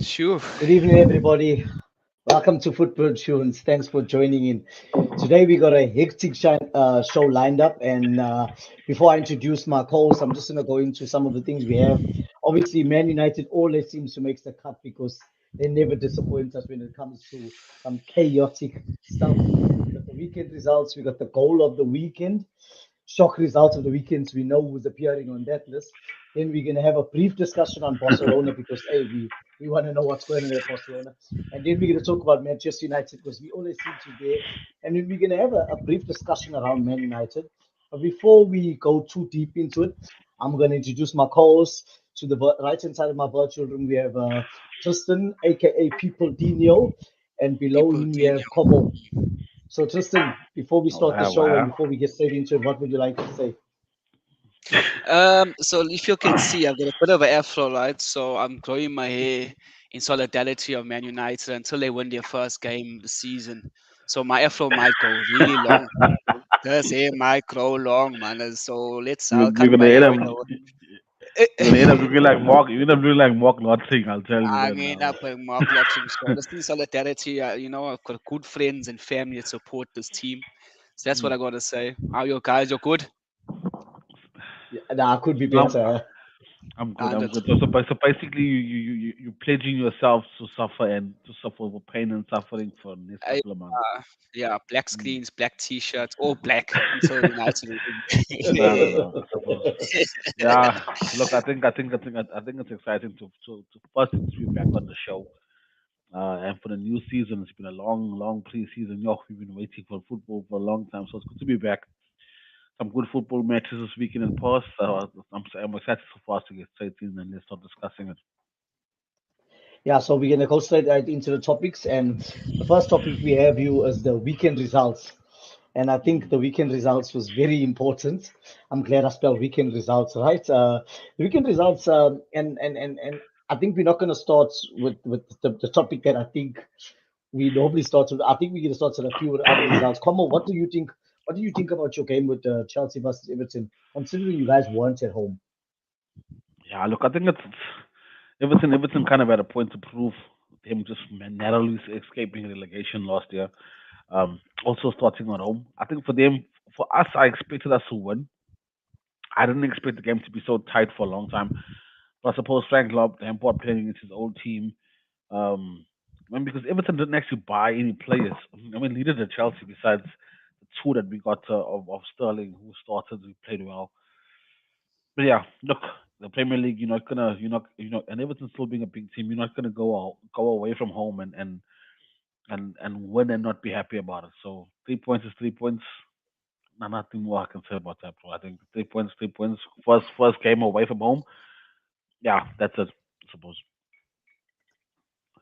Sure. Good evening, everybody. Welcome to Football Tunes. Thanks for joining in. Today we got a hectic show lined up, and before I introduce my co-host, I'm just gonna go into some of the things we have. Obviously, Man United always seems to make the cut because they never disappoint us when it comes to some chaotic stuff. We got the weekend results. We got the goal of the weekend, shock results of the weekends. We know who's appearing on that list. Then we're gonna have a brief discussion on Barcelona because hey, we want to know what's going on at Barcelona. And then we're going to talk about Manchester United because we always seem to there. And then we're going to have a brief discussion around Man United. But before we go too deep into it, I'm going to introduce my co-host. To the right hand side of my virtual room, we have Tristan, aka People Dino, and below People him we Dino. have Como. So Tristan, before we start the Wow, show and wow. before we get straight into it, what would you like to say? So if you can see, I've got a bit of an afro, right? So I'm growing my hair in solidarity of Man United until they win their first game of the season. So my afro might go really long. This hair might grow long, man. So I'll cut You're gonna my end hair up when you're gonna end up I looking like Mark. You're gonna end up looking like Mark Nothing. I'll tell you I that mean, now. up with Mark Lotching. So this is solidarity. I've got good friends and family that support this team. So that's what Hmm. I gotta say. How you guys? You're good. Yeah, nah, could be No, better. I'm good. I'm Hundred. good. So basically, you pledging yourself to suffer and to suffer with pain and suffering for the next couple of months. Yeah, black Mm. screens, black t-shirts, all black until United win. No. I suppose. Yeah. Look, I think it's exciting to first to be back on the show. And for the new season, it's been a long pre-season. Yo, we've been waiting for football for a long time, so it's good to be back. Some good football matches this weekend in Perth. So I'm excited so far to get straight in and let's start discussing it. Yeah, so we're gonna go straight right into the topics, and the first topic we have you is the weekend results. And I think Mm. the weekend results was very important. I'm glad I spelled weekend results right. The weekend results, and I think we're not gonna start with the topic that I think we normally start with. I think we're gonna start with a few other results. Como, what do you think? What do you think about your game with Chelsea versus Everton? Considering you guys weren't at home. Yeah, look, I think it's Everton kind of had a point to prove. Them just narrowly escaping relegation last year. Also starting at home. I think for us, I expected us to win. I didn't expect the game to be so tight for a long time. But I suppose Frank Lampard playing against his old team. I mean, because Everton didn't actually buy any players. I mean, neither did Chelsea. Besides the two that we got of Sterling, who started, who played well. But yeah, look, the Premier League, and Everton still being a big team, you're not gonna go away from home and win and not be happy about it. So 3 points is 3 points. No, nothing more I can say about that, bro. I think 3 points, 3 points. First game away from home. Yeah, that's it. I suppose.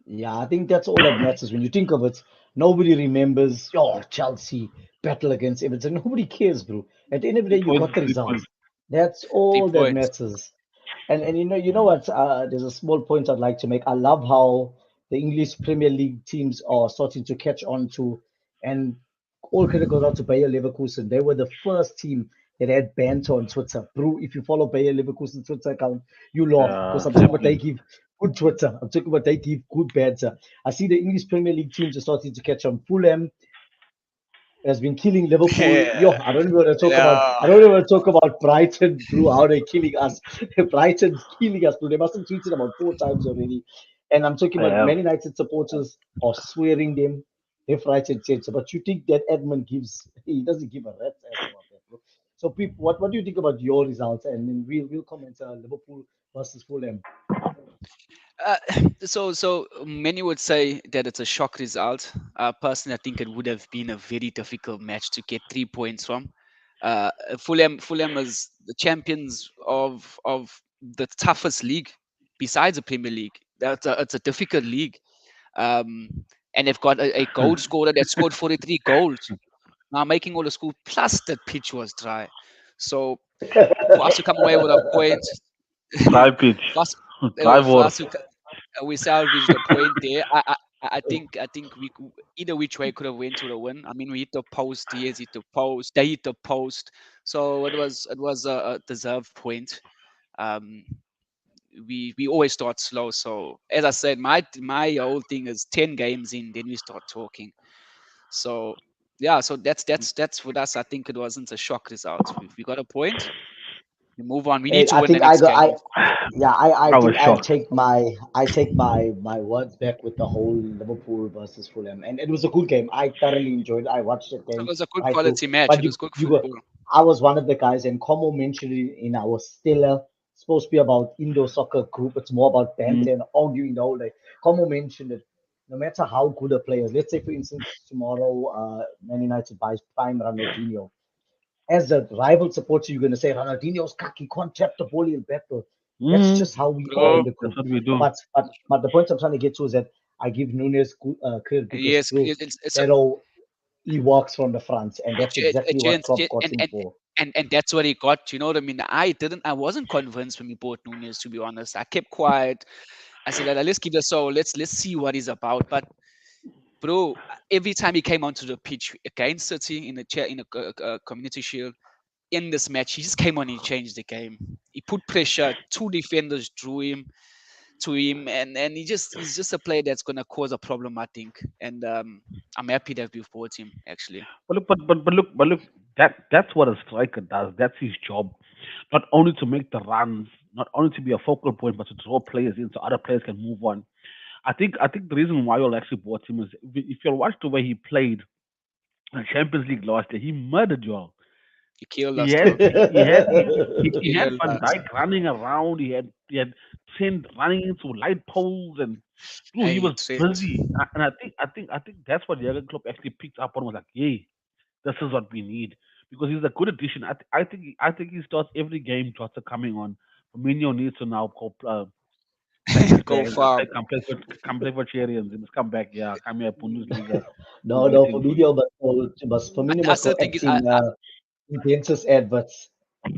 Yeah, I think that's all that matters. When you think of it, nobody remembers, oh, Chelsea battle against Everton. Nobody cares, bro. At the end of the Three day, you points got is the 3 points. results. That's Three all that points. matters. And you know what? There's a small point I'd like to make. I love how the English Premier League teams are starting to catch on to, and all credit goes out to Bayer Leverkusen. They were the first team that had banter on Twitter. Bro, if you follow Bayer Leverkusen's Twitter account, you laugh because I'm talking about they Definitely. give good Twitter. I'm talking about they give good banter. I see the English Premier League teams are starting to catch on. Fulham has been killing Liverpool. Yeah, Yo, I don't even want to talk about. yeah, I don't even want to talk about Brighton, bro. How they're killing us. Brighton's killing us, bro. They must have tweeted about 4 times already. And I'm talking I about have. Man United supporters are swearing them left, right, and center. But you think that Edmund gives? He doesn't give a rat's ass about that, bro. So, people, what do you think about your results? And then we'll comment Liverpool versus Fulham. uh, so many would say that it's a shock result. Personally, I think it would have been a very difficult match to get 3 points from. Fulham is the champions of the toughest league besides the Premier League. It's a difficult league. Um, and they've got a goal scorer that scored 43 goals. Now making all the school, plus the pitch was dry. So for us to come away with a point, Dry pitch. for us, Dry for water. us to we salvaged the point there. I think either which way could have went to the win. I mean, we hit the post. He has hit the post. They hit the post. So it was a deserved point. Um, we always start slow. So as I said, my whole thing is 10 games in, then we start talking. So yeah, so that's with us. I think it wasn't a shock result. We got a point. We move on. We need Hey, to I win the think I next got game. I yeah I I was think I shocked. take my words back with the whole Liverpool versus Fulham, and it was a good game. I thoroughly enjoyed it. I watched the It game was a good right through. quality match. But It was good you were football. I was one of the guys, and Como mentioned it in our stellar supposed to be about indoor soccer group. It's more about Mm. banter and arguing the whole day. Como mentioned it. No matter how good a player is, let's say for instance tomorrow, Man United buys prime Ronaldinho. As a rival supporter, you're going to say Ronaldinho's cock, he can't tap the ball in battle. That's Mm. just how we are Bro, in the That's group. what we do. But the point I'm trying to get to is that I give Nunes credit because yes, bro, it's a that all he walks from the front, and that's exactly what chance, Klopp got him and for. that's what he got. You know what I mean? I wasn't convinced when we bought Nunez. To be honest, I kept quiet. I said, let's give this so let's see what he's about. But bro, every time he came onto the pitch against City in the chair in a, Community Shield in this match, he just came on and he changed the game. He put pressure. Two defenders drew him to him, and he's just a player that's gonna cause a problem, I think. And I'm happy that we've bought him actually. But look, that's what a striker does. That's his job. Not only to make the runs, not only to be a focal point, but to draw players in so other players can move on. I think the reason why you'll actually bought him is if you'll watch the way he played in Champions League last year, he murdered you all. He killed He us, had bro. he had he had Killed Van us. Dijk running around. He had Trent running into light poles, and dude, he Hey, was Trent. busy. And I think that's what Jurgen Klopp actually picked up on. Was like, hey, this is what we need because he's a good addition. I think he starts every game. Jota coming on. Firmino needs to now pack his Go bags and far. say, come play for Cherians. He must come back. Yeah, come here, Bundesliga. No, We're no, waiting for you. Firmino I must still go think act in Intensus adverts.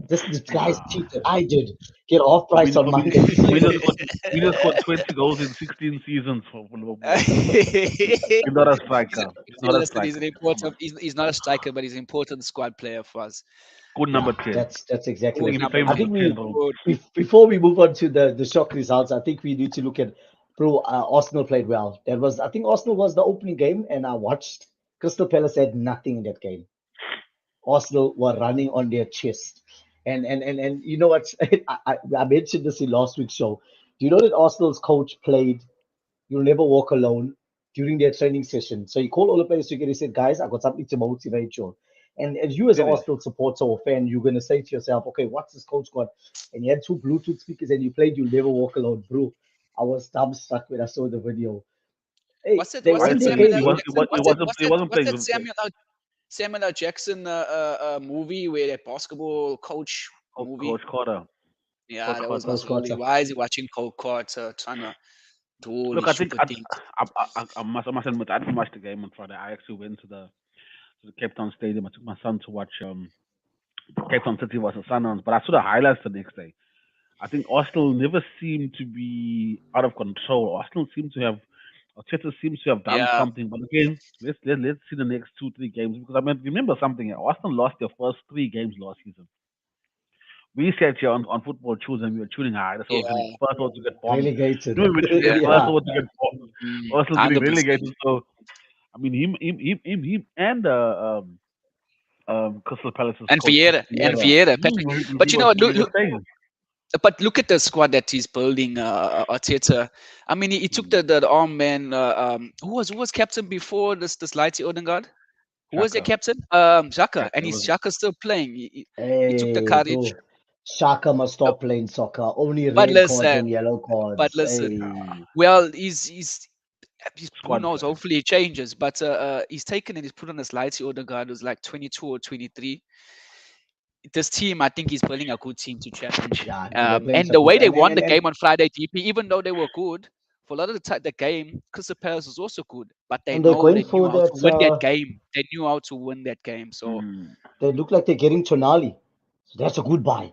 This guy's Nah. cheated. I did get off price on Mondays. Firmino scored 20 goals in 16 seasons for Liverpool. He's not a striker. He's not a Listen, he's striker. an Come on. important. He's not a striker, but he's an important squad player for us. Good number Yeah, 10. that's exactly Good it. Give number him I number ten. think 10, we bro. Good. before we move on to the shock results, I think we need to look at bro. Arsenal played well. That was I think Arsenal was the opening game, and I watched Crystal Palace had nothing in that game. Arsenal were running on their chest, and you know what? I mentioned this in last week's show. Do you know that Arsenal's coach played "You'll Never Walk Alone" during their training session? So he called all the players together. He said, "Guys, I got something to motivate you." And as you, as an Did it? Arsenal supporter or fan, you're gonna say to yourself, "Okay, what's this coach got?" And he had two Bluetooth speakers, and you played "You'll Never Walk Alone," bro. I was dumbstruck when I saw the video. Hey, What's that? they What's I won that their think Samuel game, he L. was bro. he Jackson? was he wasn't he wasn't What's playing that with the Samuel L. Jackson movie where that basketball coach movie? Coach Carter. Yeah, Coach that was Carter. my Coach movie. Carter. Why is he watching Cole Carter trying to do all Look, these I think stupid things? I must admit I didn't watch the game on Friday. I actually went to the Cape Town Stadium. I took my son to watch Cape Town City versus Sunderland, but I saw the highlights the next day. I think Arsenal never seemed to be out of control. Arsenal seems to have Arteta seems to have done Yeah, something. But again, let's see the next 2 3 games because I mean remember something. Arsenal lost their first 3 games last season. We sat here on football tunes and we were tuning high. That's what was going to be yeah, first one to get bombed. Relegated. You know, we were tuning yeah. first Yeah. one to get bombed. Arsenal getting 100%. relegated. So I mean, him and Crystal Palace's And coach Vieira, and Vieira. Vieira, Patrick. But you know what? We were saying. But look at the squad that he's building, Arteta. I mean, he took Mm, the arm man. Who was captain before this Lighty Odegaard? Who was their Shaka. captain? Xhaka, and It he's was Xhaka still playing. He took the Hey, courage. bro. Shaka must Uh, stop playing soccer. Only But red cards listen, and yellow but cards. listen. Hey. Well, who squad knows? player. Hopefully, it changes. But he's taken and he's put on this Lighty Odegaard who's like 22 or 23. This team, I think he's building a good team to challenge. Yeah, no, they're playing And the soccer. way they And, and, won and, the and game on Friday, DP, even though they were good, for a lot of the game, Crystal Palace was also good, but and they're going they knew for how to that. win that game. They knew how to win that game. So Mm. They look like they're getting Tonali. So that's a good buy.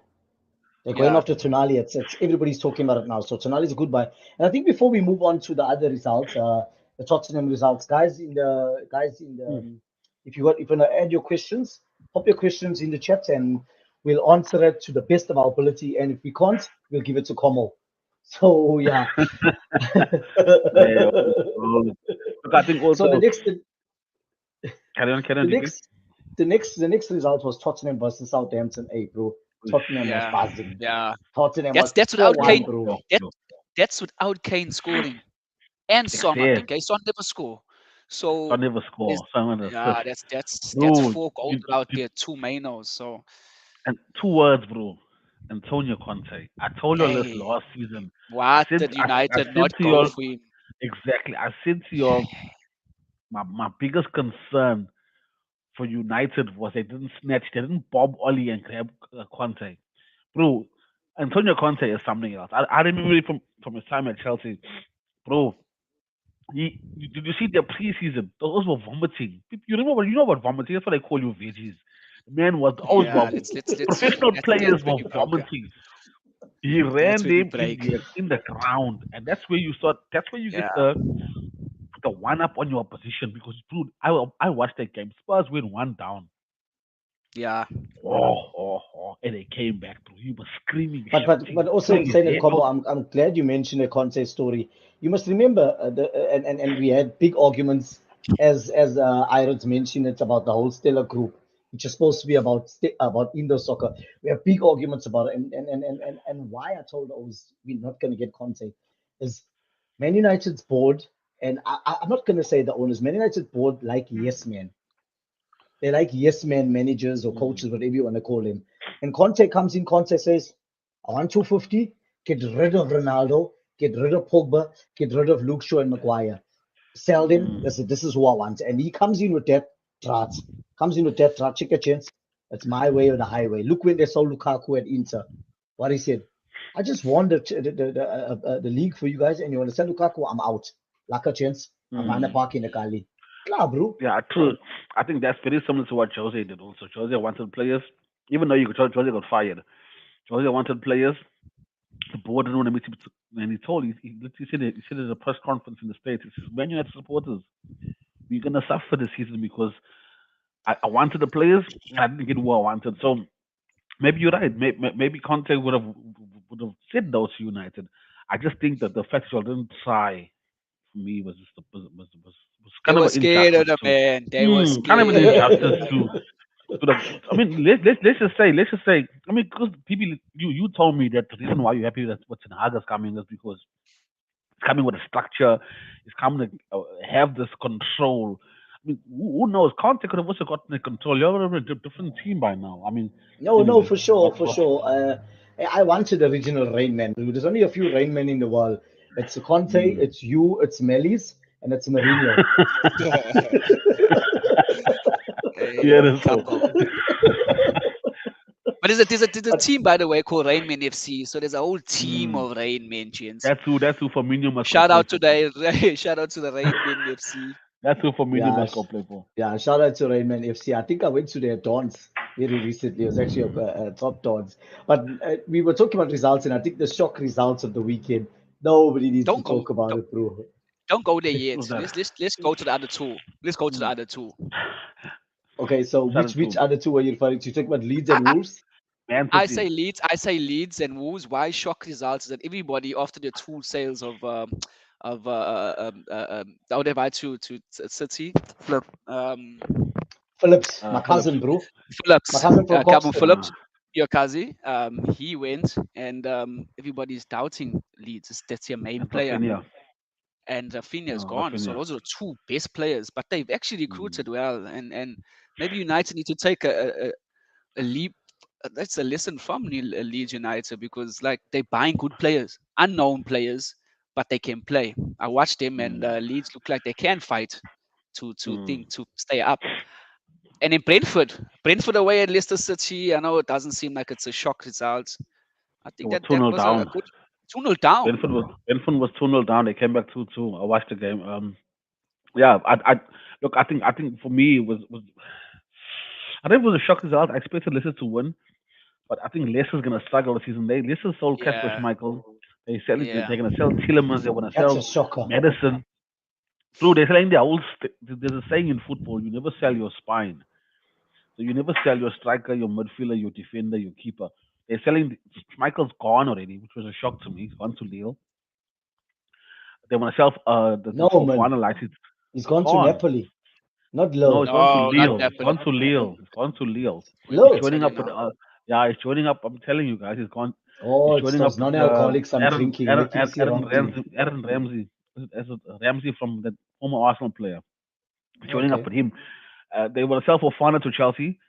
They're going yeah, after Tonali. It's everybody's talking about it now. So Tonali's a good buy. And I think before we move on to the other results, the Tottenham results, Mm. if you wanna add your questions, pop your questions in the chat and we'll answer it to the best of our ability. And if we can't, we'll give it to Como. So yeah. Yeah, bro. Look, I think So the also next carry on, the DK. next the next result was Tottenham versus Southampton. Hey, bro, Tottenham was Yeah, buzzing. yeah. Tottenham That's was that's without 4-1, Kane. Yo, bro. yo, That yo. that's without Kane scoring and Son. I Except think Son never score. I So never there's score. Someone yeah, assist. that's Bro, four goals out there, two manos. So and two words, bro. Antonio Conte. I told you all this hey, last season. why did I United said not to go y'all for him? exactly. I said to y'all my biggest concern for United was they didn't bob Oli and grab Conte. Bro, Antonio Conte is something else. I remember it from his time at Chelsea. Bro, did you see their preseason? Those were vomiting. You know what vomiting? That's what I call you veggies. Man was those Yeah, were let's professional that's players when were you broke. vomiting. He That's ran when you them break. in the ground, and that's where you start. That's where you get Yeah, the one up on your opposition because dude, I watched that game. Spurs went one down. yeah. And they came back through. He was screaming, But shouting, also pulling his Hussein and hair Combo, out. I'm glad you mentioned a Conte story. You must remember and we had big arguments as Irons mentioned. It's about the whole Stellar group, which is supposed to be about indoor soccer. We have big arguments about it, and why I told I was we're not going to get Conte is Man United's board, and I'm not going to say the owners. Man United's board like yes men. They're like yes men managers or Mm, coaches, whatever you want to call him. And Conte comes in, Conte says, I want 250, get rid of Ronaldo, get rid of Pogba, get rid of Luke Shaw and Maguire. Sell them. mm. This is who I want. And he comes in with that trot. Comes in with that trot, check a chance. It's my way or the highway. Look when they sold Lukaku at Inter. What he said. I just won the league for you guys, and you want to sell Lukaku? I'm out. Like a chance. I'm on the Mm. park in the Cali. Klar, bro. Yeah, true. I think that's very similar to what Jose did also. Jose wanted players, even though Jose got fired. Jose wanted players. The board didn't want to meet him, and he literally said at a press conference in the States, he says, Man United supporters, we're going to suffer this season because I wanted the players, and I didn't get what I wanted. So maybe you're right. Maybe Conte would have said those to United. I just think that the fact that you didn't try for me was just was They kind of were an scared of injustice the to man. They were kind of an injustice scared. to the. I mean, let's just say. I mean, because people, you told me that the reason why you're happy that what's in Haga's coming is because it's coming with a structure. It's coming to have this control. I mean, who knows? Conte could have also gotten the control. You're a different team by now. I mean, No, no, anyway, for sure, what for what sure. I wanted the original Rain Man. There's only a few Rain Men in the world. It's Conte, Mm. it's you, it's Melis, and it's Mourinho. Yeah, Hey, that's so. Capo. But there's a But team, by the way, called Rainman FC. So there's a whole team Mm. of Rainman gents. That's who Firmino must go Shout play out to for, bro. the shout out to the Rainman FC. That's who Firmino yeah, must go play for. yeah, shout out to Rain Man FC. I think I went to their dance very recently. It was actually a top dance. But we were talking about results, and I think the shock results of the weekend. Nobody needs to Don't go talk about don't, it, bro. don't go there Who's yet. that? Let's go to the other two. Let's go to the Mm. other two. Okay, so Who's that which too? other two were you referring to? You talking about Leeds I, and I, Wolves? Man I City. say Leeds. I say Leeds and Wolves. Why shock results is that everybody after the two sales of Daudevai to City, Flip, Phillips, my Phillips. cousin, bro. My Phillips, cousin from Calvin Coxton. Phillips, Ah, your cousin, he went, and everybody's doubting Leeds. That's your main and player, Rafinha. and Rafinha is gone. So Rafinha. those are the two best players, but they've actually Mm. recruited well, and maybe United need to take a leap. That's a lesson from Leeds United because like they're buying good players, unknown players, but they can play. I watched them, and Mm. Leeds look like they can fight Mm. to stay up. And in Brentford away at Leicester City, I know it doesn't seem like it's a shock result. I They think were that 2 that 0 was a down. good 2-0 down. Brentford was 2-0 down. They came back 2-2. I watched the game. Yeah, I think for me it was I think it was a shock result. I expected Leicester to win, but I think Leicester's gonna struggle this season. Leicester sold Casper Yeah, Schmeichel. They're yeah. gonna sell Tillemans. They're gonna That's a sell shocker. Madison. Bro, they're selling their whole. There's a saying in football: you never sell your spine. So you never sell your striker, your midfielder, your defender, your keeper. They're selling. Michael's gone already, which was a shock to me. He's gone to Lille. They want to sell the No, man. Fofana license. He's He's gone to gone. Napoli, not No, low. he's gone to No, not Lille. He's Napoli. gone to Lille. He's gone to Lille. Where did He's they Low. sell joining it up with now? yeah, he's joining up. I'm telling you guys, he's Oh, it's joining those up with non-alcoholics I'm drinking, making me see Aaron wrong things. Ramsey. Aaron Ramsey. Ramsey from the former Arsenal player. He's joining up Okay. with him. They will sell for Fofana to Chelsea.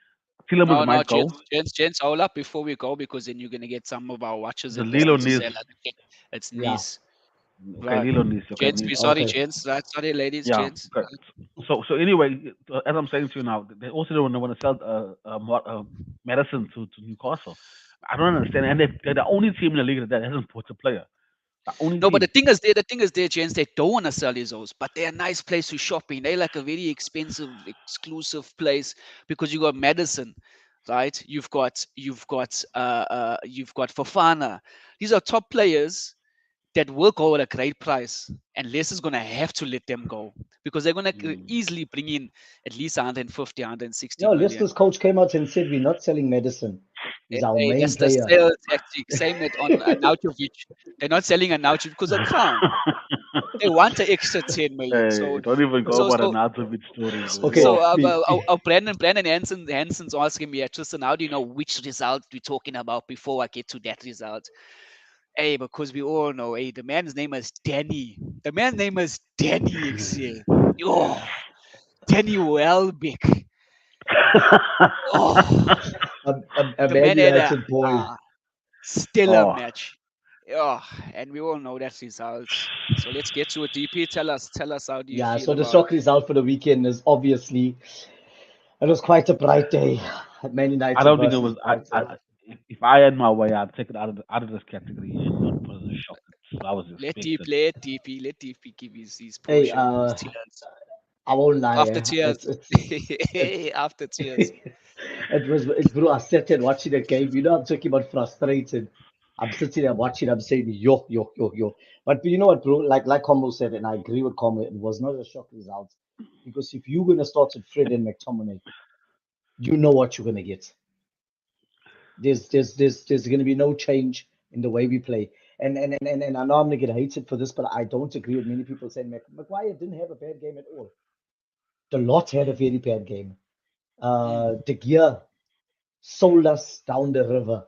Tillemans No, no, might go. gents, hold up before we go because then you're gonna get some of our watchers The and Lille or listening to Nice. say like, okay, it's Yeah. Nice, Okay, right? Lille or Nice. Okay, Gents, Nice. we sorry, Okay. gents, right? Sorry, ladies, Yeah. gents. Okay. So anyway, as I'm saying to you now, they also don't want to sell Madison to Newcastle. I don't understand, and they're the only team in the league that hasn't bought a player. The only No, but team. the thing is there, gents, they don't want to sell his those, but they're a nice place to shop in. They're like a very expensive, exclusive place because you got Madison, right? You've got Fofana. These are top players that will go at a great price, and Leicester's going to have to let them go because they're going to Mm. easily bring in at least 150, No, 160 million. Leicester's coach came out and said we're not selling medicine. He's our Hey, main that's the player. sales tactic. Same with on Arnautovic. They're not selling Arnautovic because a crown. They want an extra 10 million. Hey, don't even go So, about so, Arnautovic story, bro. Okay, Yo, Brandon Hanson's asking me, Tristan, how do you know which result we're talking about before I get to that result? Hey, because we all know, hey, the man's name is Danny. The man's name is Danny XC. Oh, Danny Welbeck. Oh, a the Man man had a United boy. stellar oh, match. Yeah, and we all know that result. So let's get to it. DP, tell us, how do you Yeah, feel so the about shock result for the weekend is obviously it was quite a bright day. Man I United don't think it versus was. Brighton. If I had my way, I'd take it out of this category and not put it as a shock. I was expected. let DP give his Hey, portion, his tears. I won't lie. After tears. It's After tears. it, bro. I sat there watching the game. You know, I'm talking about frustrated. I'm sitting there watching. I'm saying yo yo yo yo. But you know what, bro? Like Como said, and I agree with Como. It was not a shock result because if you're gonna start with Fred and McTominay, you know what you're gonna get. There's gonna be no change in the way we play. And I know I'm gonna get hated for this, but I don't agree with many people saying Maguire didn't have a bad game at all. The lot had a very bad game. Mm, De Gea sold us down the river.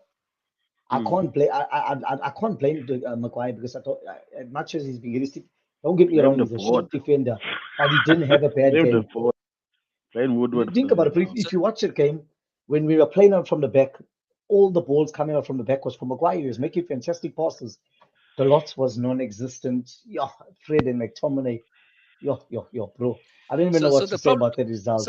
I Mm. can't blame I can't blame Maguire because I thought as much as he's been realistic, don't get me Blame wrong, the he's a board. shit defender, but he didn't have a bad Blame the game. board. Blame Woodward for Think the about it, bro. result. If you watch the game, when we were playing out from the back, all the balls coming out from the back was from Maguire. He was making fantastic passes. The lot was non-existent. Yeah, Fred and McTominay. Yo, bro. I don't even know So, what so to the say problem, about that result.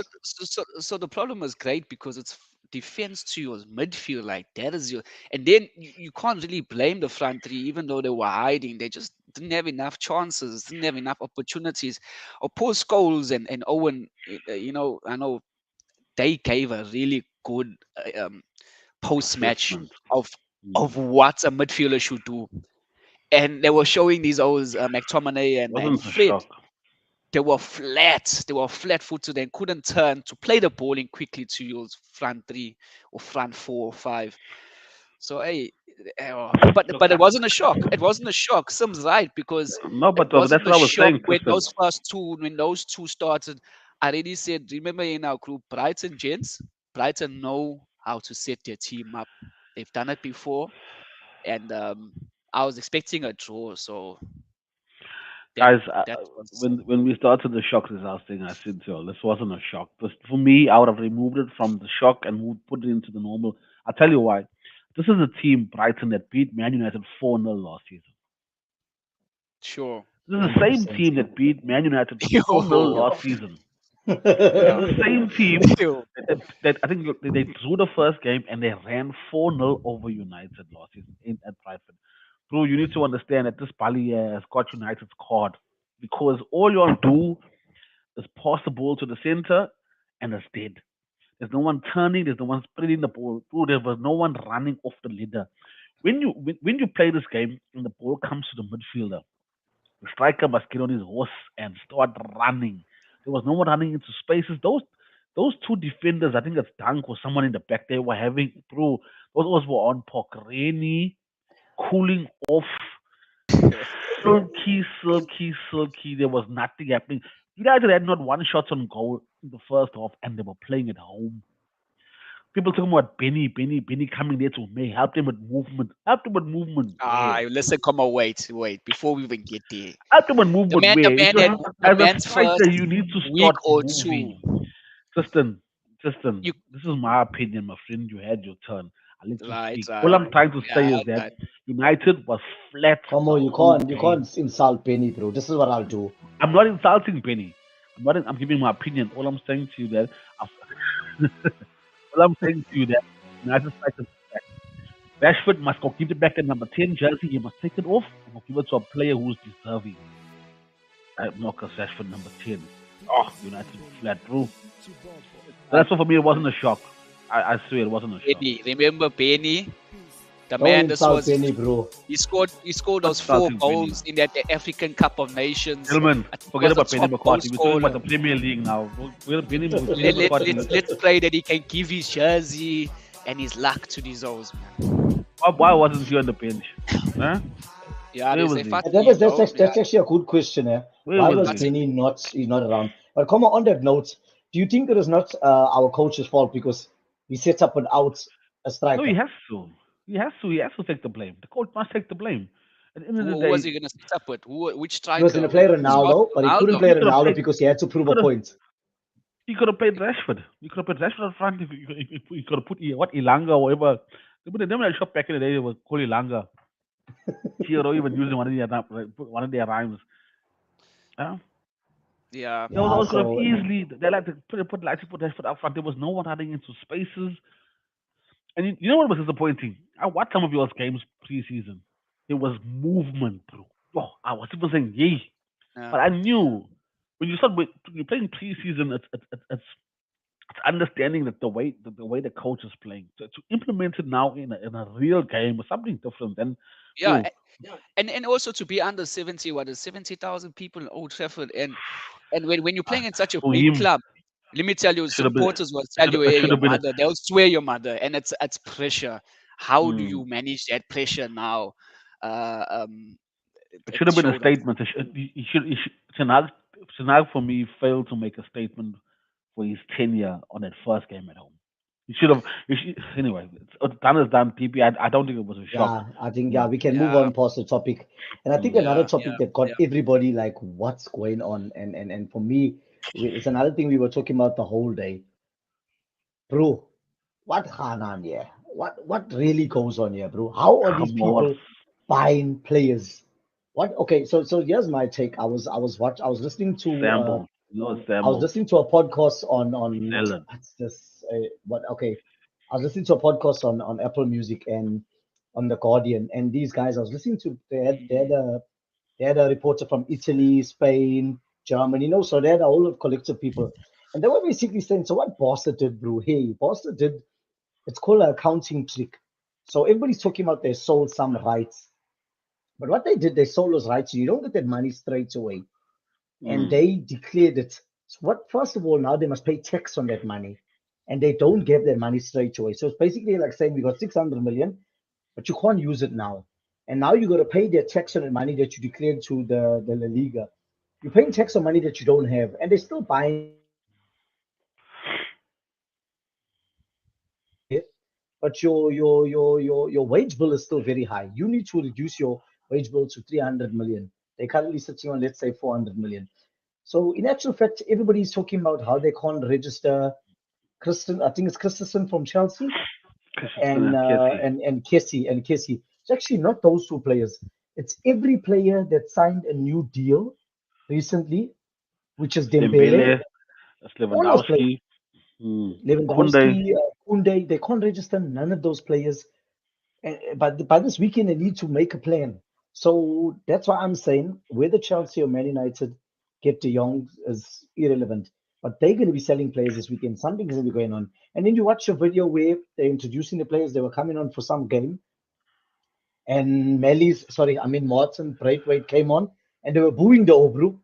so the problem is great because it's defense to your midfield, like that is your, and then you can't really blame the front three, even though they were hiding. They just didn't have enough chances, didn't have enough opportunities. Or poor Scholes and Owen, I know they gave a really good post match Assessment. of Mm. what a midfielder should do, and they were showing these old McTominay and Wasn't a Fred. shock. They were flat. They were flat-footed and couldn't turn to play the ball in quickly to your front three or front four or five. So hey, but it wasn't a shock. It wasn't a shock. Sim's right because No, it but wasn't that's a what I was shock saying, when Tristan. those two started. I already said, remember in our group, Brighton gents, Brighton know how to set their team up. They've done it before, and I was expecting a draw. So that Guys, that was when we started the shock results thing, I said, "Yo, this wasn't a shock." But for me, I would have removed it from the shock and would put it into the normal. I'll tell you why. This is a team, Brighton, that beat Man United 4-0 last season. sure. This is the same 100%. team that beat Man United 4-0 Yo, last season. This is yeah. the same team Yo. that I think they drew the first game and they ran 4-0 over United last season at Brighton. Bro, you need to understand that this Bali has got United's card because all you want to do is pass the ball to the center and it's dead. There's no one turning, there's no one spreading the ball. Bro, there was no one running off the leader. When you play this game and the ball comes to the midfielder, the striker must get on his horse and start running. There was no one running into spaces. Those two defenders, I think that's Dunk or someone in the back, they were having, bro. Those were on pork, rainy, cooling off, silky, silky, silky. There was nothing happening. United had not one shot on goal in the first half, and they were playing at home. People talking about Benny coming there to may help them with movement. Help them with movement. Where? Listen, come on, wait. Before we even get there, Help them with the movement. man, the Where? man had the As a man's striker, first you need to week start or two. moving. Justin, Justin, You this is my opinion, my friend. You had your turn. I'll let you right, speak. All right. I'm trying to Yeah, say is that right. United was flat Come the on, whole you game. can't insult Penny, bro. This is what I'll do. I'm not insulting Penny. I'm giving my opinion. All I'm saying to you that all I'm saying to you that United strikers Rashford must go give it back the number 10 jersey. He must take it off and go give it to a player who's deserving. Marcus Rashford number 10. Oh, United flat through. Uh, That's why for me it wasn't a shock. I swear it wasn't a shock. Penny, remember Penny? The Don't man, this insult was Penny, bro. he scored Not those four starting Penny. goals in that African Cup of Nations. Gentlemen, I think he forget was the about Penny top goal McCarthy. We're talking about scorer. the Premier League now. Penny Let, let, McCarthy. let's let's pray that he can give his jersey and his luck to these O's, man. Why wasn't he on the bench? Huh? Yeah, Where there's was a he? fat That you is, know. Yeah, that's actually a good question. Eh? Where Why was was that's he? it. Penny not he's not around? But come on that note, do you think it is not our coach's fault because he sets up without a No, he striker? has to. He has to take the blame. The coach must take the blame. At the end of the Who was day, he gonna sit up with? Which He was striker? going to play Who was not Ronaldo, but he couldn't Ronaldo? play he could have Ronaldo played. because he had to He prove a could have. point. He could have played Rashford. He could have played Rashford up front. If he could have put what Ilanga or whatever. They put them shop back in the day. They was called Ilanga. Chiro even using one of their rhymes. Yeah. Yeah, Those Yeah, always could have so easily. They like to put Rashford up front. There was no one running into spaces. And you know what was disappointing? I watched some of your games preseason. There was movement, bro. Oh, I was even saying, yay. yeah, But I knew when when you're playing preseason, it's understanding that the way the coach is playing to implement it now in a real game is something different. Then, yeah. oh, And also to be under 70, what is 70,000 people in Old Trafford, and when you're ah, playing in such a for big him, club, let me tell you, it should have been supporters will tell you, it hey, should your have been mother, they'll swear your mother, and it's pressure. How do mm, you manage that pressure now? Uh, um, it it should have been a showed us. statement. Chanag Chanag for me failed to make a statement for his tenure on that first game at home. He should have. Anyway, done is done. TP. I don't think it was a shock. yeah, I think Mm, yeah, we can move Yeah, on past the topic. And I think mm. another yeah, topic yeah, that got yeah. everybody like, what's going on? And for me, it's another thing we were talking about the whole day. Bro, what going on here? What really goes on here, bro? How are these Come on, people buying players? What? Okay, so here's my take. I was listening to Sample. No I was sample. listening to a podcast on Salad. what's this? What? Okay, I was listening to a podcast on Apple Music and on the Guardian, and these guys I was listening to they had a reporter from Italy, Spain, Germany, so they had a whole of collective people, and they were basically saying, so what Barca did, bro? Hey, Barca did. It's called an accounting trick. So everybody's talking about they sold some rights, but what they did, they sold those rights. You don't get that money straight away, and Mm. they declared it. So what? First of all, now they must pay tax on that money, and they don't give their money straight away. So it's basically like saying we got 600 million, but you can't use it now, and now you got to pay their tax on the money that you declared to the La Liga. You're paying tax on money that you don't have, and they're still buying it. But your wage bill is still very high. You need to reduce your wage bill to 300 million. They're currently sitting on, let's say, 400 million. So in actual fact, everybody's talking about how they can't register Kristen. I think it's Christensen from Chelsea Christian and Kessie. and Kessie. It's actually not those two players. It's every player that signed a new deal recently, which is Dembele. Dembele, All those players, Lewandowski, Kunde. Lewandowski, Koundé, they can't register none of those players. But by this weekend, they need to make a plan. So that's why I'm saying whether Chelsea or Man United get De Jong is irrelevant. But they're going to be selling players this weekend. Something is going to be going on. And then you watch a video where they're introducing the players. They were coming on for some game, and Martin Braithwaite came on, and they were booing the Obru.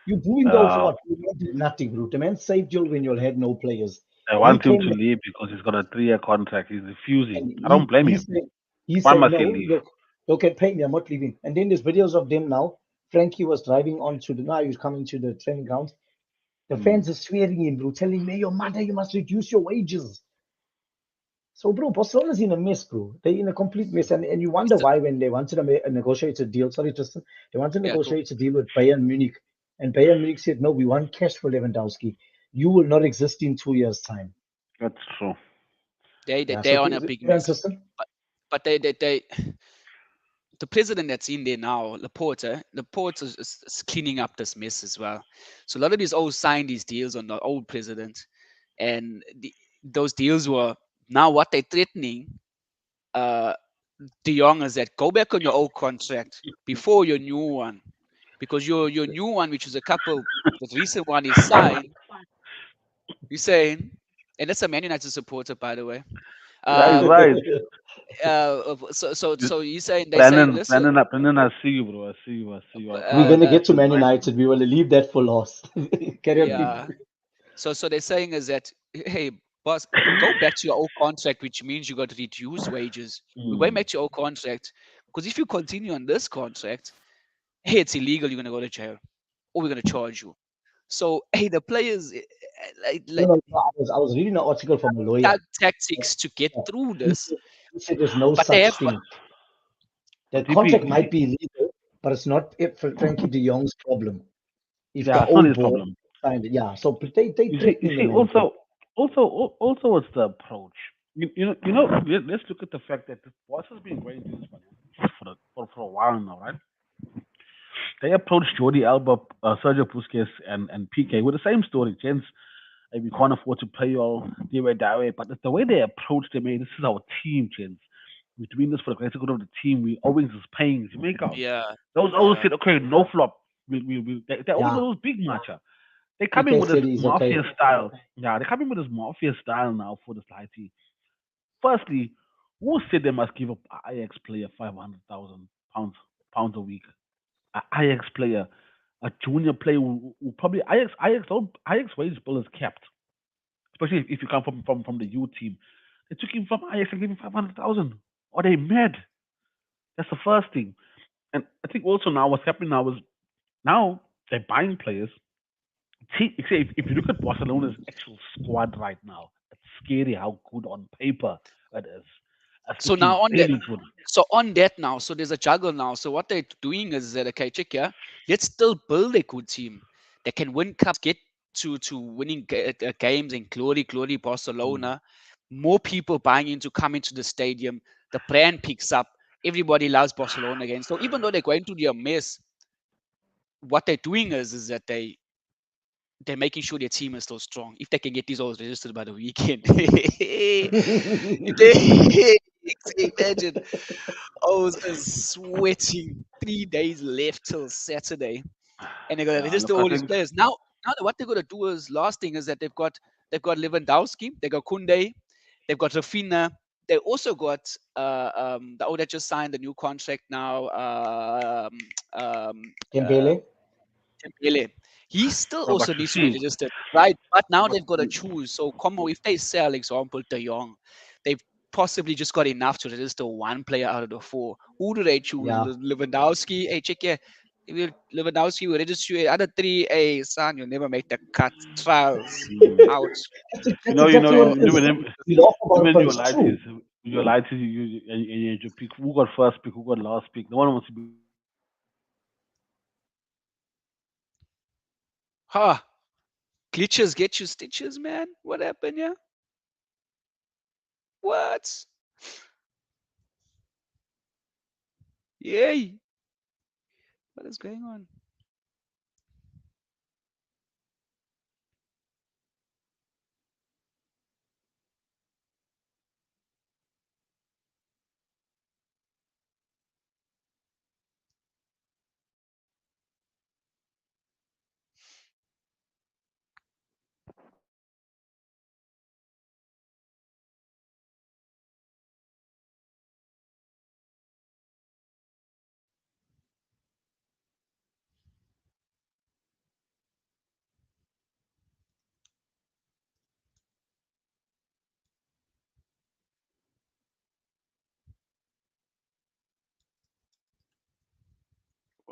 You booing the O for Uh, what? The man did nothing, bro. The man saved you when you had no players. They and he want him came to leave because he's got a 3-year contract. He's refusing. and I don't blame him. he Why said must he no. leave? Look at pay me. I'm not leaving. And then there's videos of them now. Frankie was driving onto the now he was coming to the training ground. The Mm. fans are swearing him, bro, telling me, your mother, you must reduce your wages. So, bro, Barcelona's in a mess, bro. They're in a complete mess. And you wonder Listen, why when they wanted to negotiate a deal, sorry, Tristan, they wanted to yeah, cool. negotiate a deal with Bayern Munich. And Bayern Munich said, no, we want cash for Lewandowski. You will not exist in 2 years' time. That's true. Yeah, They're so on a big mess. Tristan. But but they the president that's in there now, Laporta is cleaning up this mess as well. So a lot of these old signed these deals on the old president, and those deals were now what they're threatening. Uh, De Jong is that go back on your old contract before your new one, because your new one, which is a couple, the recent one is signed. You're saying, and that's a Man United supporter, by the way. Yeah, he's Um, right. You- so you saying they saying, Brandon, listen, Brandon, Brandon, I see you, bro. I see you. I see you. We're I uh, going to think uh, get to he's Man right. United. We will leave that for last. Carry on, please. yeah. So they're saying is that, hey, boss, go back to your old contract, which means you got to reduce wages. We went Mm. back to your old contract because if you continue on this contract, hey, it's illegal. You're gonna go to jail, or we're gonna charge you. So hey, the players No, like no, no, I was reading an article from a lawyer. tactics to get Yeah. through He this, said, he said there's no but they such have got thing. The But contract TP, might be illegal, but it's not Frankie de Jong's problem. If the yeah, it's not old his board problem. signed it, yeah. So they You threatening the see, man, bro. also, it's the approach. Let's look at the fact that the boss has been going to this one for a while now, right? They approached Jordi Alba, Sergio Busquets, and PK with the same story. Gents, we can't afford to pay you all the way that way. But the way they approached them, hey, this is our team, gents. We're doing this for the greater good of the team. We always is paying Jamaica. yeah, Those always yeah. said, okay, no flop. They always Yeah, got those big matcha. They come in PK with this said he's mafia okay. style. Yeah, they come in with this mafia style now for the society. Firstly, who said they must give up an Ajax player 500,000 pounds a week? An Ajax player, a junior player who probably Ajax wage bill is kept, especially if you come from the U team. They took him from Ajax and gave him 500,000. Are they mad? That's the first thing. And I think also now what's happening now is now they're buying players. See, if you look at Barcelona's actual squad right now, it's scary how good on paper it is. It's So looking now on that, really good. so on that now, so there's a juggle now. So what they're doing is that okay, check here, let's still build a good team that can win cups, get to winning games in glory, Mm. Barcelona. More people buying into coming to the stadium. The brand picks up. Everybody loves Barcelona again. So even though they're going through their mess, what they're doing is that they're making sure their team is still strong. If they can get these all registered by the weekend, if they imagine I was sweating 3 days left till Saturday, and they're gonna Yeah, register look, I all these think players. Now what they're gonna do is last thing is that they've got Lewandowski, they got Kunde, they've got Rafinha. They also got the that just signed the new contract now. Um, uh, Dembele. Dembele. He still no, but also you needs to be see, registered, right? But now but they've got to choose. So, Como, if they sell, example, De Jong, they've possibly just got enough to register one player out of the four. Who do they choose? Yeah. Lewandowski? Hey, check here. If Lewandowski will register you, other three, hey, son, you'll never make the cut. Trials mm, out. That's you know, exactly what it is. when We laugh about it, when but you it's lie to true. you lie to and you pick who got first pick, who got last pick. No one wants to be Ha! Glitches get you stitches, man. What happened, yeah? What? Yay! What is going on?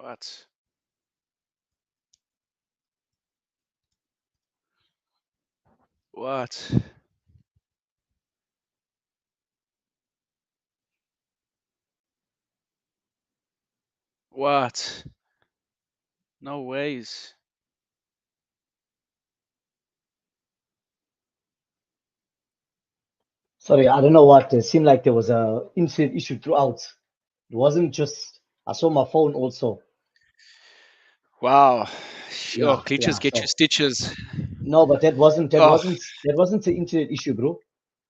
What? What? What? No ways. Sorry, I don't know what. It seemed like there was a internet issue throughout. It wasn't just. I saw my phone also. Wow. Yeah, Oh, glitches yeah. get you So stitches. no, but Oh, that wasn't the internet issue, bro.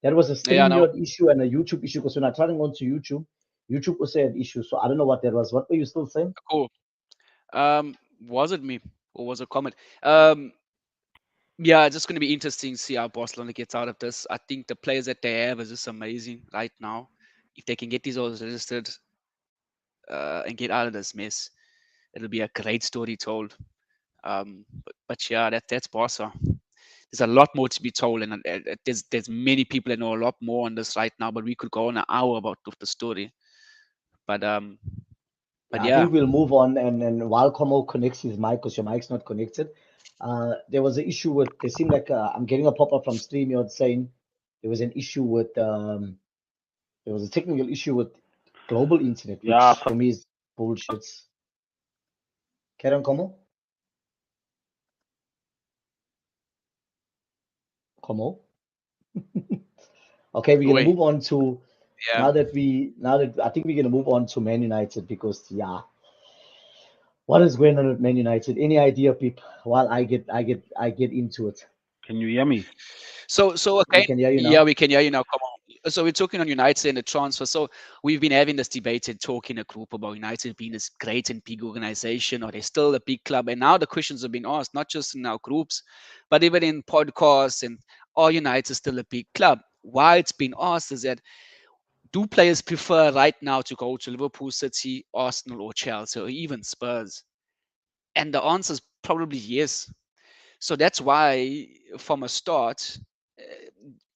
That was a yeah, no, StreamYard issue and a YouTube issue. Because when I tried on to YouTube, YouTube also had issues. So I don't know what that was. What were you still saying? cool. Was it me or was it comment? Um, yeah, it's just going to be interesting to see how Barcelona gets out of this. I think the players that they have is just amazing right now. If they can get these all registered and get out of this mess, it'll be a great story told. But yeah, that's Barca. There's a lot more to be told, and there's many people that know a lot more on this right now. But we could go on an hour about the story. But um, but Yeah, I yeah, think we'll move on. And while Como connects his mic, because your mic's not connected, there was an issue with. They seem like I'm getting a pop up from StreamYard saying there was an issue with. There was a technical issue with global internet, Yeah, which for me is bullshit. Carry on, Como. Como. Okay, we're gonna Oi, move on to yeah. now that I think we're gonna move on to Man United because yeah, what is going on with Man United? Any idea, Pip? While I get into it. can you hear me? So We okay, can hear you yeah, now. we can hear you now. Come on. So we're talking on United and the transfer. So we've been having this debate and talk in a group about United being this great and big organization, or they're still a big club. And now the questions have been asked, not just in our groups, but even in podcasts. And are United still a big club? Why it's been asked is that do players prefer right now to go to Liverpool, City, Arsenal, or Chelsea, or even Spurs? And the answer is probably yes. So that's why, from a start,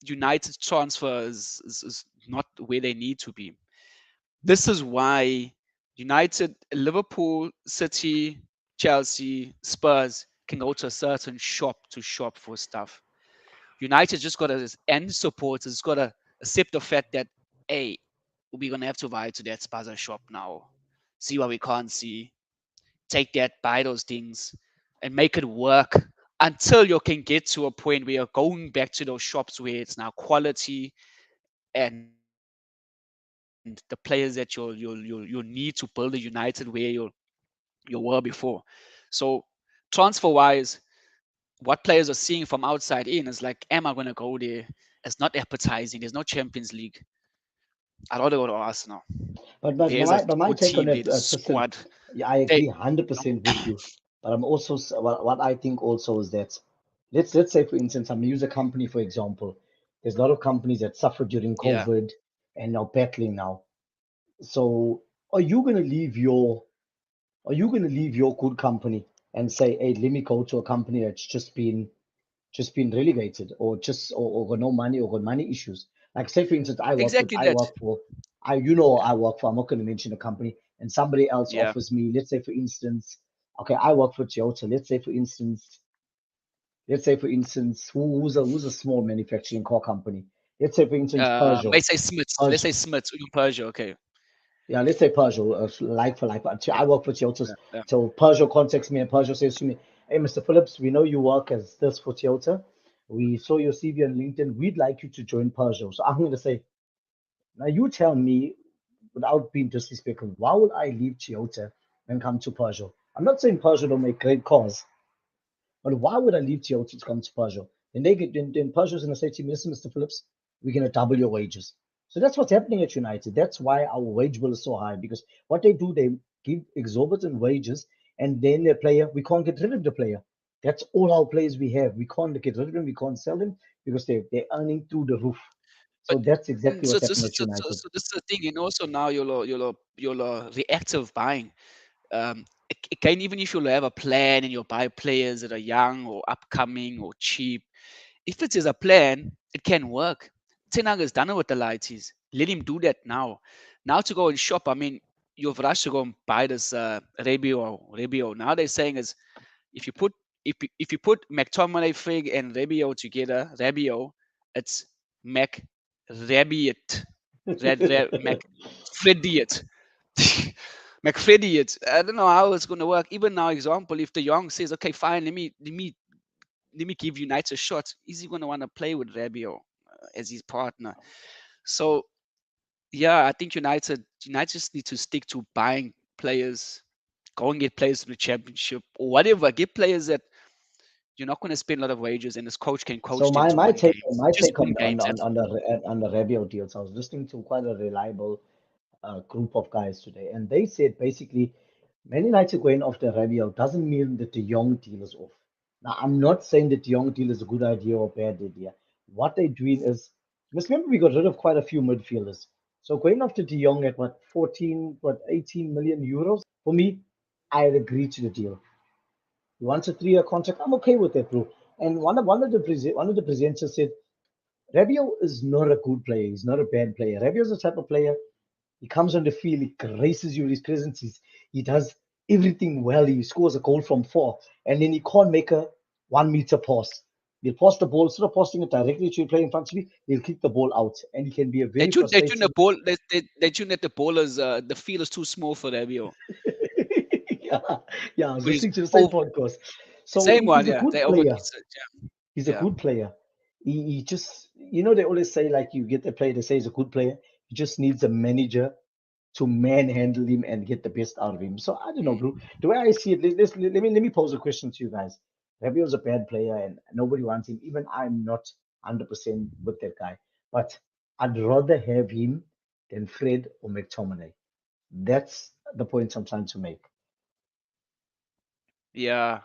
United's transfer is not where they need to be. This is why United, Liverpool, City, Chelsea, Spurs can go to a certain shop to shop for stuff. United just got to, and supporters got to accept the fact that, hey, we're going to have to buy to that Spurs shop now. See what we can't see. Take that, buy those things, and make it work until you can get to a point where you're going back to those shops where it's now quality and the players that you'll need to build a United where you were before. So transfer wise, what players are seeing from outside in is like, am I gonna go there? It's not appetizing. There's no Champions League. I'd rather go to Arsenal. There's a But good my take team on there, it, the Tristan, squad. yeah, I They, agree 100% with you. But I'm also what I think also is that let's say for instance, I'm gonna use a company for example. There's a lot of companies that suffered during yeah, COVID and now battling now. So are you gonna leave your are you gonna leave your good company and say, hey, let me go to a company that's just been relegated or or got no money or got money issues. Like say for instance, exactly I that. work for I you know I work for I'm not going to mention a company and somebody else Yeah, offers me, let's say for instance, okay, I work for Toyota. Let's say for instance, who's a small manufacturing car company. Let's say for instance Peugeot. let's say Smiths. Let's Peugeot. say Smiths in Persia. Okay. Yeah, let's say Peugeot, like for like. But Yeah, I work for Toyota. yeah, yeah. So Peugeot contacts me and Peugeot says to me, hey, Mr. Phillips, we know you work as this for Toyota. We saw your CV on LinkedIn. We'd like you to join Peugeot. So I'm going to say, now you tell me, without being disrespectful, why would I leave Toyota and come to Peugeot? I'm not saying Peugeot don't make great cars, but why would I leave Toyota to come to Peugeot? Then Peugeot's gonna say to me, listen, Mr. Phillips, we're gonna double your wages. So that's what's happening at United. That's why our wage bill is so high because what they do, they give exorbitant wages, and then the player, we can't get rid of the player. That's all our players we have. We can't get rid of them. We can't sell them because they're earning through the roof. But So that's exactly so, what's so, so, happening at so, so United. so this is the thing, and also now you'll reactive buying. Again, even if you have a plan and you buy players that are young or upcoming or cheap, if it is a plan, it can work. Ten Hag has done it with the lighties. Let him do that now. Now to go and shop. I mean, you've rushed to go and buy this Rebio. Now they're saying is if you put if you put McTominay, Fig, and Rebio together, Rebio, it's Mac Rabiot, Mac Frediot, McFrediot. I don't know how it's going to work. Even now, example, if the Young says, okay, fine, let me give United a shot, is he going to want to play with Rebio as his partner? So yeah, I think United just need to stick to buying players, go and get players in the championship or whatever. Get players that you're not going to spend a lot of wages, and this coach can So coach them to my win take games. my Just take win games. That's on the Rabiot deals. I was listening to quite a reliable group of guys today, and they said basically Man United going off the Rabiot doesn't mean that the young deal is off. Now I'm not saying that the young deal is a good idea or bad idea. What they're doing is, just remember we got rid of quite a few midfielders. So going after De Jong at what 14, what 18 million euros for me, I agree to the deal. He wants a 3-year contract. I'm okay with that, bro. And one of the presenters said Rabiot is not a good player. He's not a bad player. Rabiot is the type of player. He comes on the field. He graces you with his presence. He does everything well. He scores a goal from four, and then he can't make a 1 meter pass. He'll pass the ball instead of passing it directly to a player in front of me. He'll kick the ball out, and he can be a very they tune the frustrating. ball. They tune that the ball is the field is too small for Rabio. Yeah, yeah. I was But he's listening to the same oh, podcast. So same one, he's a yeah. good They over player. He's a yeah. good player. He just, they always say like you get the player, they say he's a good player. He just needs a manager to manhandle him and get the best out of him. So I don't know, Mm. bro. The way I see it, let me pose a question to you guys. Rabio's a bad player and nobody wants him. Even I'm not 100% with that guy. But I'd rather have him than Fred or McTominay. That's the point I'm trying to make. Yeah.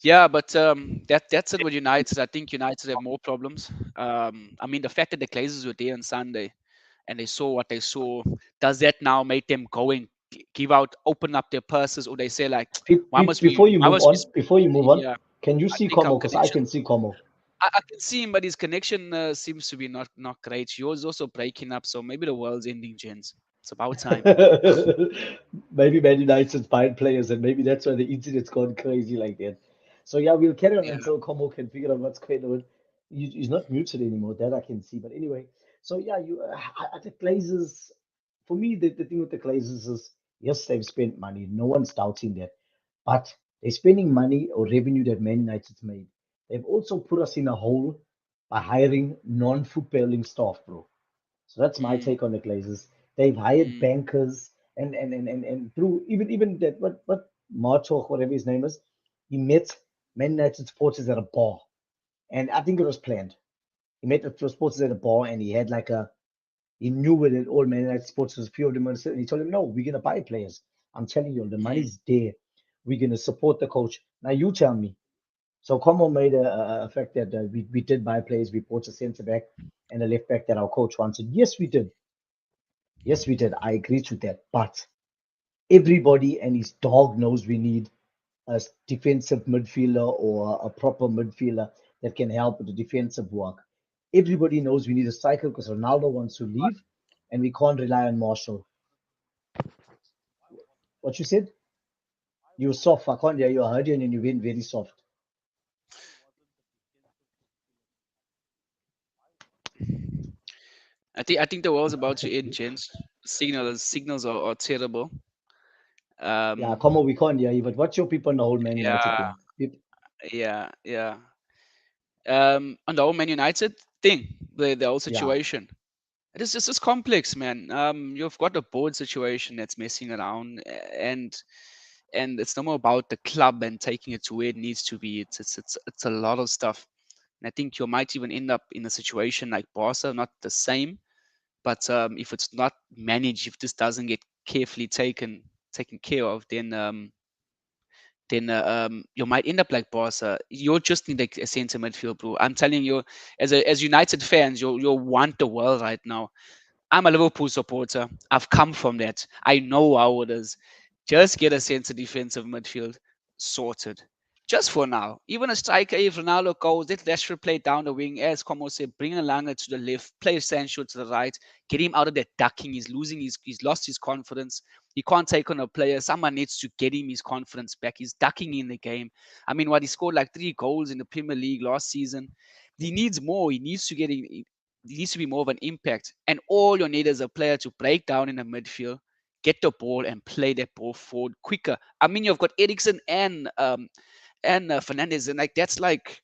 Yeah, but that's it with United. I think United have more problems. I mean, the fact that the Glazers were there on Sunday and they saw what they saw, does that now make them go and give out, open up their purses, or they say like, why must we spend? Before you move on, Yeah, can you I see think our Como? Because I connection. can see Como. I can see him, but his connection seems to be not great. Yours also breaking up, so maybe the world's ending, gents. It's about time. Maybe Man United's buying players, and maybe that's why the internet's gone crazy like that. So yeah, we'll carry on Yeah. until Como can figure out what's going on. He's not muted anymore, that I can see. But anyway, so yeah, the Glazers. For me, the thing with the Glazers is yes, they've spent money. No one's doubting that, but they're spending money or revenue that Man United's made. They've also put us in a hole by hiring non-footballing staff, bro. So that's my Mm, take on the Glazers. They've hired mm, bankers and through even that what Martok, whatever his name is, he met Man United supporters at a bar. And I think it was planned. He met the supporters at a bar and he had like a he knew it all Man United supporters, a few of them were and he told him, no, we're gonna buy players. I'm telling you, the mm. money's there. We're gonna support the coach. Now you tell me. So Como made a fact that we did buy players. We bought a centre back and a left back that our coach wanted. Yes, we did. Yes, we did. I agree to that. But everybody and his dog knows we need a defensive midfielder or a proper midfielder that can help with the defensive work. Everybody knows we need a striker because Ronaldo wants to leave and we can't rely on Marshall. What you said? You were soft. I can't hear you. I heard you and you went very soft. I think the world's about to end, gents. Signals are terrible. Yeah, Um, come on, we can't hear you. But what's your people on the whole Man United yeah, thing? yeah. On the whole Man United thing, the whole Yeah. situation. It is complex, man. You've got a board situation that's messing around, and it's no more about the club and taking it to where it needs to be. It's a lot of stuff, and I think you might even end up in a situation like Barca, not the same, but if it's not managed, if this doesn't get carefully taken care of, then you might end up like Barca. You just need like a centre midfield, bro. I'm telling you, as United fans, you want the world right now. I'm a Liverpool supporter. I've come from that. I know how it is. Just get a centre defensive midfield sorted. just for now. Even a striker, if Ronaldo goes, let Rashford play down the wing, as Como said, bring Alanga to the left, play Sancho to the right, get him out of that ducking. He's lost his confidence. He can't take on a player. Someone needs to get him his confidence back. He's ducking in the game. I mean, what he scored like 3 goals in the Premier League last season. He needs more. He needs to get him. He needs to be more of an impact. And all you need is a player to break down in the midfield, get the ball and play that ball forward quicker. I mean, you've got Eriksen and Fernandez, and like that's like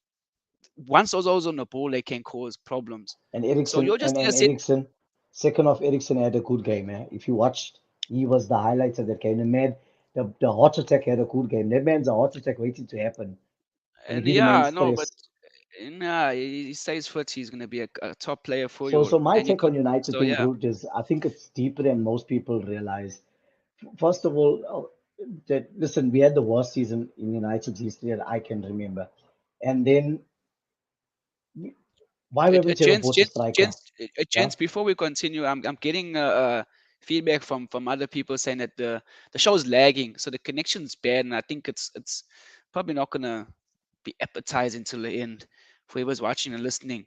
once those on the ball, they can cause problems. And So Ericsson you're just and gonna Ericsson, second off, Ericsson had a good game. If you watched, he was the highlights of that game. The man, the heart attack had a good game. That man's a heart attack waiting to happen, and he and didn't man yeah, no, but stress. nah, he stays fit. He's gonna be a top player for So, you, so my and you take could. on United So thing, yeah, Groot, is I think it's deeper than most people realize. First of all, that listen, we had the worst season in United's history that I can remember, and then why haven't you ever bought a striker? Yeah, Gents, before we continue, I'm getting feedback from other people saying that the show's lagging, so the connection's bad, and I think it's probably not gonna be appetizing till the end for whoever's watching and listening.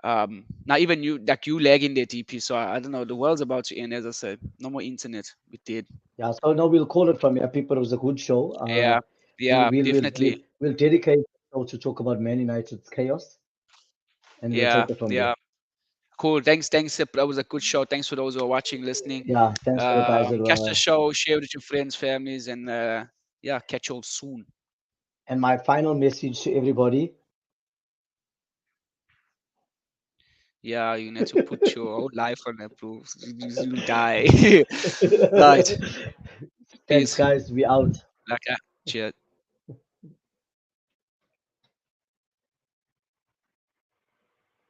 Now even you lagging there, TP. So I don't know. The world's about to end, as I said. No more internet. We did. yeah. So now we'll call it from here. People, it was a good show. Yeah, We'll yeah, we'll we'll we'll, definitely. we'll dedicate the show to talk about Man United's chaos, and we'll Yeah, take it from there. yeah. Cool. Thanks. That was a good show. Thanks for those who are watching, listening. Yeah, thanks for the guys that Catch the were. show, share it with your friends, families, and yeah, catch you all soon. And my final message to everybody. Yeah, you need to put your whole life on that, bro. You'll die. Right. Thanks, Peace. guys. We out. Like, cheers.